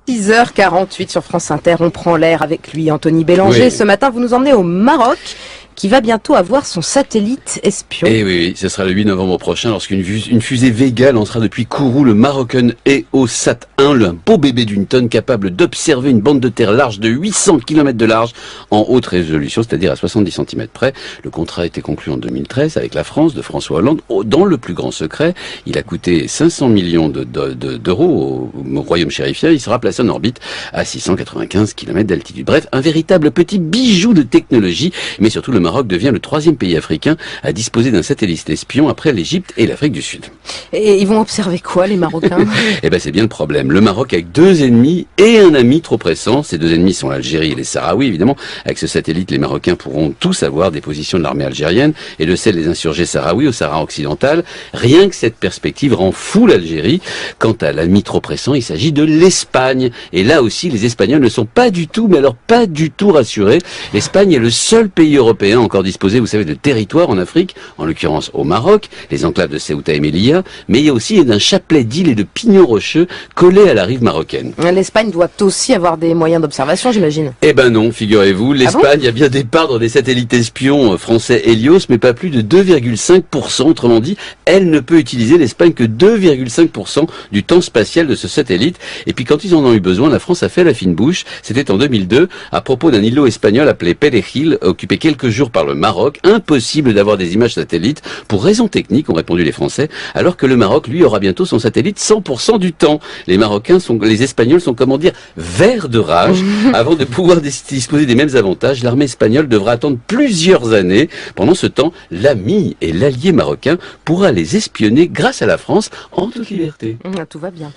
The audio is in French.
6h48 sur France Inter, on prend l'air avec lui, Anthony Bélanger. Oui. Ce matin, vous nous emmenez au Maroc, qui va bientôt avoir son satellite espion. Et oui, ce sera le 8 novembre prochain lorsqu'une fusée Vega lancera depuis Kourou le Marocain EOSat 1, un beau bébé d'une tonne capable d'observer une bande de terre large de 800 km de large en haute résolution, c'est-à-dire à 70 cm près. Le contrat a été conclu en 2013 avec la France de François Hollande dans le plus grand secret. Il a coûté 500 millions d'euros au royaume chérifien. Il sera placé en orbite à 695 km d'altitude. Bref, un véritable petit bijou de technologie, mais surtout le Maroc devient le 3e pays africain à disposer d'un satellite espion après l'Égypte et l'Afrique du Sud. Et ils vont observer quoi, les Marocains? Eh ben c'est bien le problème. Le Maroc a 2 ennemis et un ami trop pressant. Ces 2 ennemis sont l'Algérie et les Sahraouis, évidemment. Avec ce satellite, les Marocains pourront tous avoir des positions de l'armée algérienne et de celles des insurgés sahraouis au Sahara occidental. Rien que cette perspective rend fou l'Algérie. Quant à l'ami trop pressant, il s'agit de l'Espagne. Et là aussi, les Espagnols ne sont pas du tout, mais alors pas du tout rassurés. L'Espagne est le seul pays européen encore disposé, vous savez, de territoire en Afrique, en l'occurrence au Maroc, les enclaves de Ceuta et Melilla, mais il y a aussi d'un chapelet d'îles et de pignons rocheux collés à la rive marocaine. L'Espagne doit aussi avoir des moyens d'observation, j'imagine. Eh ben non, figurez-vous, l'Espagne a bien des parts dans des satellites espions français Helios, mais pas plus de 2,5%. Autrement dit, elle ne peut utiliser l'Espagne que 2,5% du temps spatial de ce satellite. Et puis quand ils en ont eu besoin, la France a fait la fine bouche. C'était en 2002, à propos d'un îlot espagnol appelé Perejil, occupé quelques jours par le Maroc. Impossible d'avoir des images satellites pour raisons techniques, ont répondu les Français, alors que le Maroc, lui, aura bientôt son satellite 100% du temps. Les Espagnols sont, comment dire, verts de rage. Avant de pouvoir disposer des mêmes avantages, l'armée espagnole devra attendre plusieurs années. Pendant ce temps, l'ami et l'allié marocain pourra les espionner grâce à la France en toute liberté. Tout va bien.